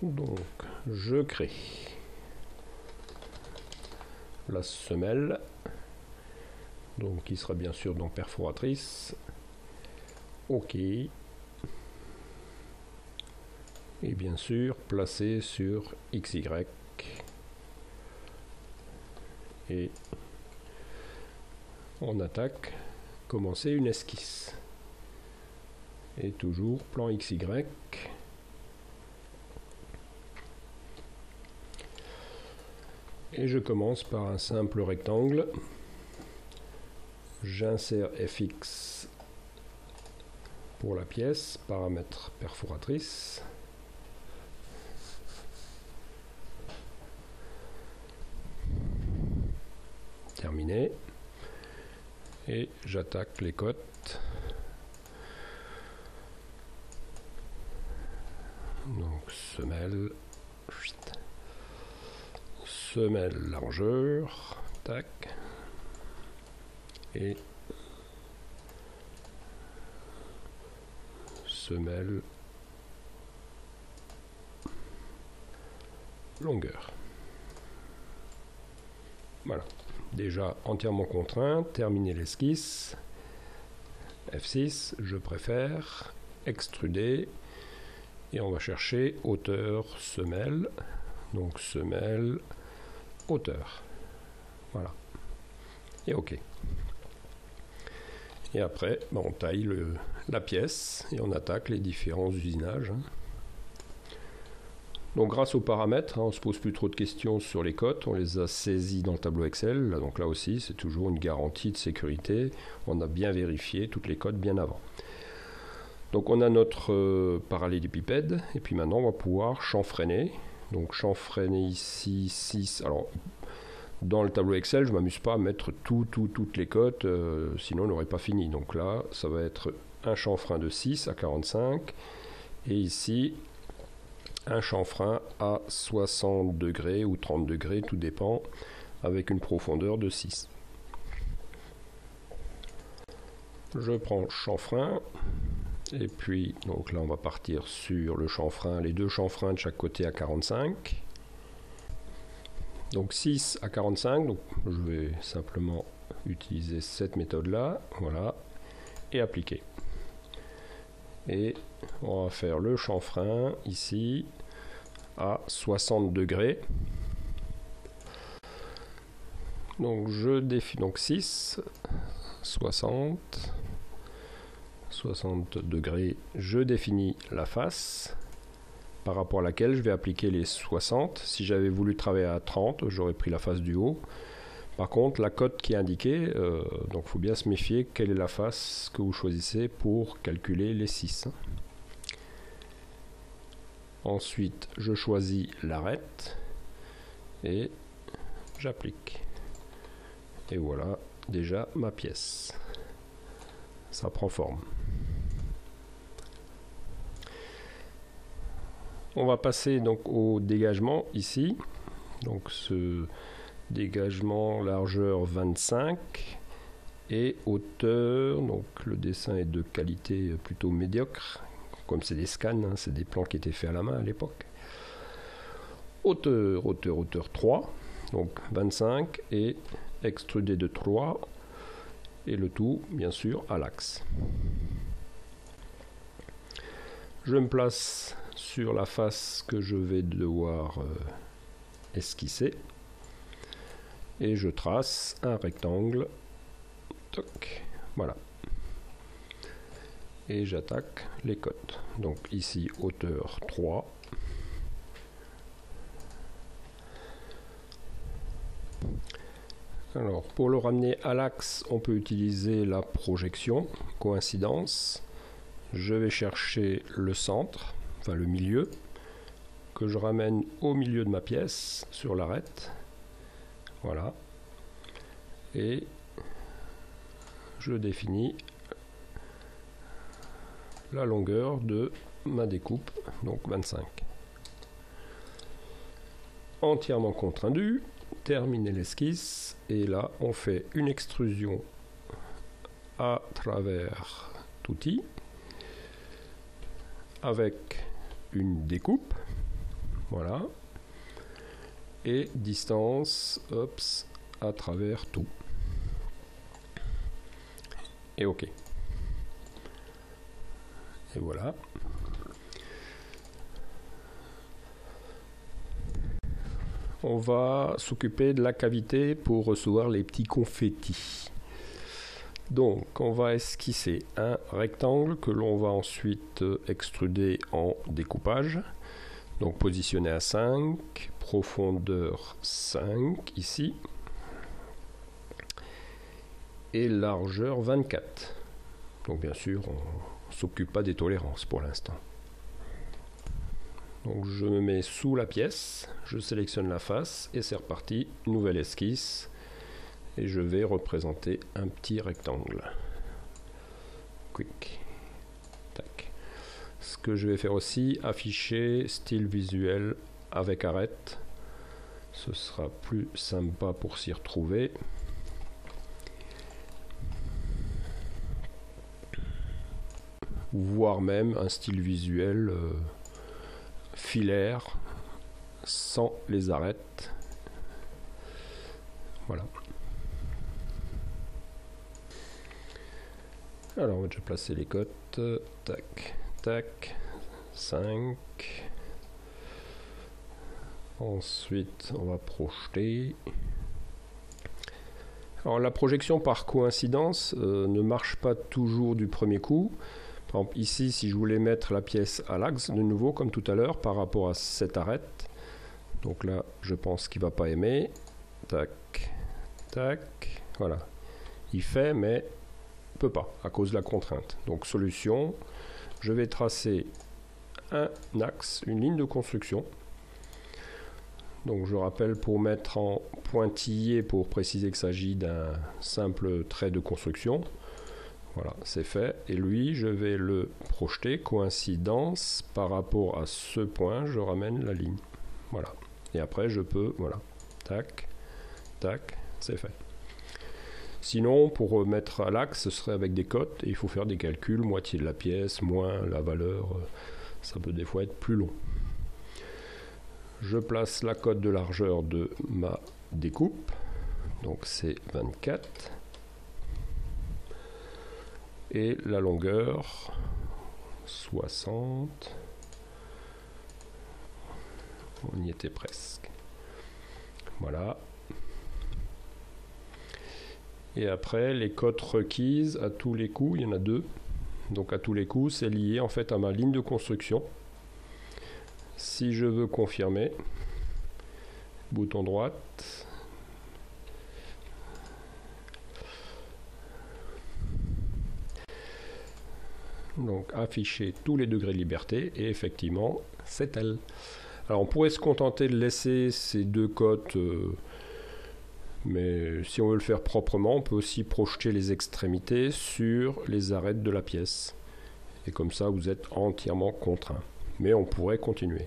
Donc je crée la semelle, donc qui sera bien sûr donc perforatrice. OK. Et bien sûr placée sur XY. Et on attaque, commencer une esquisse. Et toujours plan XY. Et je commence par un simple rectangle. J'insère FX pour la pièce, paramètre perforatrice. Terminé. Et j'attaque les côtes. Donc semelle. Semelle largeur, tac, et semelle longueur. Voilà, déjà entièrement contraint, terminer l'esquisse, F6, je préfère, extruder, et on va chercher hauteur semelle, donc semelle hauteur, voilà, et OK. Et après on taille la pièce et on attaque les différents usinages. Donc grâce aux paramètres, on ne se pose plus trop de questions sur les cotes, on les a saisis dans le tableau Excel, donc là aussi c'est toujours une garantie de sécurité, on a bien vérifié toutes les cotes bien avant. Donc on a notre parallélépipède, et puis maintenant on va pouvoir chanfreiner. Donc chanfreiner ici 6. Alors dans le tableau Excel, je ne m'amuse pas à mettre toutes les cotes, sinon on n'aurait pas fini. Donc là, ça va être un chanfrein de 6 à 45, et ici un chanfrein à 60 degrés ou 30 degrés, tout dépend, avec une profondeur de 6. Je prends chanfrein. Et puis, donc là, on va partir sur le chanfrein, les deux chanfreins de chaque côté à 45. Donc 6 à 45, donc je vais simplement utiliser cette méthode-là, voilà, et appliquer. Et on va faire le chanfrein ici à 60 degrés. Donc je définis donc 6, 60 degrés, je définis la face par rapport à laquelle je vais appliquer les 60. Si j'avais voulu travailler à 30, j'aurais pris la face du haut. Par contre, la cote qui est indiquée, donc il faut bien se méfier quelle est la face que vous choisissez pour calculer les 6. Ensuite, je choisis l'arête et j'applique. Et voilà déjà ma pièce. Ça prend forme. On va passer donc au dégagement ici. Donc ce dégagement largeur 25 et hauteur, donc le dessin est de qualité plutôt médiocre, comme c'est des scans, hein, c'est des plans qui étaient faits à la main à l'époque. Hauteur 3, donc 25 et extrudé de 3, et le tout bien sûr à l'axe. Je me place sur la face que je vais devoir esquisser et je trace un rectangle. Toc, voilà. Et j'attaque les côtes. Donc ici hauteur 3. Alors pour le ramener à l'axe, on peut utiliser la projection, coïncidence. Je vais chercher le centre, enfin le milieu, que je ramène au milieu de ma pièce, sur l'arête. Voilà. Et je définis la longueur de ma découpe, donc 25. Entièrement contre-induit, terminer l'esquisse, et là on fait une extrusion à travers l'outil avec une découpe. Voilà. Et distance, hop, à travers tout. Et OK. Et voilà. On va s'occuper de la cavité pour recevoir les petits confettis. Donc on va esquisser un rectangle que l'on va ensuite extruder en découpage. Donc positionné à 5, profondeur 5 ici, et largeur 24. Donc bien sûr on ne s'occupe pas des tolérances pour l'instant. Donc je me mets sous la pièce, je sélectionne la face et c'est reparti, nouvelle esquisse. Et je vais représenter un petit rectangle. Quick. Tac. Ce que je vais faire aussi, afficher style visuel avec arête. Ce sera plus sympa pour s'y retrouver. Voire même un style visuel filaire sans les arêtes. Voilà. Alors on va déjà placer les cotes. Tac, tac. 5. Ensuite on va projeter. Alors la projection par coïncidence ne marche pas toujours du premier coup. Par exemple ici, si je voulais mettre la pièce à l'axe de nouveau comme tout à l'heure par rapport à cette arête, donc là je pense qu'il ne va pas aimer. Tac, tac, voilà. Il fait mais ne peut pas à cause de la contrainte. Donc solution, je vais tracer un axe, une ligne de construction. Donc je rappelle, pour mettre en pointillé, pour préciser qu'il s'agit d'un simple trait de construction. Voilà, c'est fait. Et lui, je vais le projeter, coïncidence, par rapport à ce point, je ramène la ligne. Voilà. Et après, je peux, voilà, tac, tac, c'est fait. Sinon, pour mettre à l'axe, ce serait avec des cotes, et il faut faire des calculs, moitié de la pièce, moins la valeur, ça peut des fois être plus long. Je place la cote de largeur de ma découpe, donc c'est 24. Et la longueur 60. On y était presque. Voilà. Et après, les cotes requises à tous les coups, il y en a 2. Donc à tous les coups, c'est lié en fait à ma ligne de construction. Si je veux confirmer, bouton droite. Donc afficher tous les degrés de liberté et effectivement c'est elle. Alors on pourrait se contenter de laisser ces deux cotes, mais si on veut le faire proprement, on peut aussi projeter les extrémités sur les arêtes de la pièce. Et comme ça vous êtes entièrement contraint. Mais on pourrait continuer.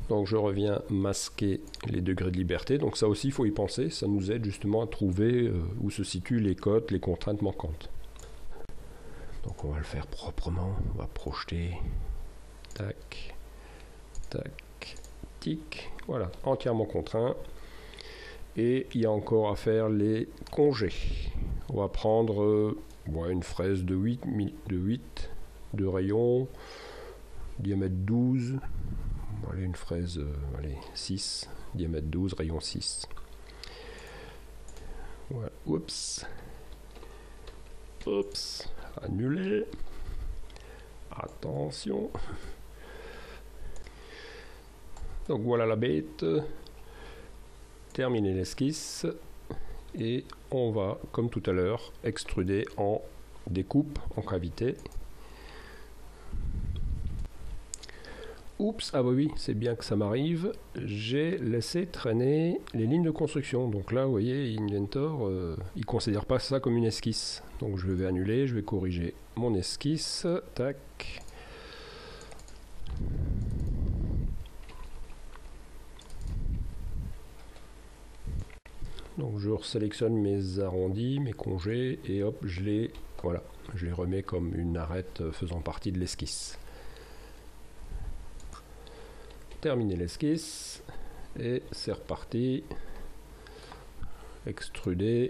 Donc je reviens masquer les degrés de liberté. Donc ça aussi il faut y penser, ça nous aide justement à trouver où se situent les cotes, les contraintes manquantes. Donc on va le faire proprement, on va projeter, tac, tac, tic, voilà, entièrement contraint. Et il y a encore à faire les congés. On va prendre une fraise de 8 de rayon, diamètre 12, allez, une fraise 6, diamètre 12, rayon 6. Voilà, oups, oups. Annuler. Attention. Donc voilà la bête. Terminer l'esquisse. Et on va, comme tout à l'heure, extruder en découpe, en cavité. Oups, ah bah oui, c'est bien que ça m'arrive. J'ai laissé traîner les lignes de construction. Donc là, vous voyez, Inventor, il ne considère pas ça comme une esquisse. Donc je vais annuler, je vais corriger mon esquisse. Tac. Donc je sélectionne mes arrondis, mes congés, et hop, je les remets comme une arête faisant partie de l'esquisse. terminer l'esquisse et c'est reparti. Extruder,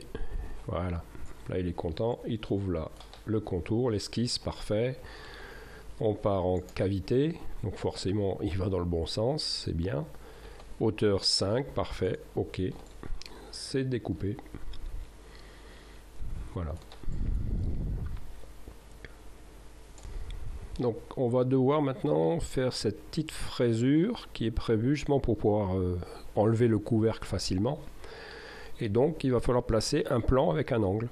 voilà. Là il est content, il trouve là le contour, l'esquisse, parfait. On part en cavité, donc forcément il va dans le bon sens, c'est bien. Hauteur 5, parfait, ok. C'est découpé. Voilà. Donc on va devoir maintenant faire cette petite fraisure qui est prévue justement pour pouvoir enlever le couvercle facilement. Et donc il va falloir placer un plan avec un angle.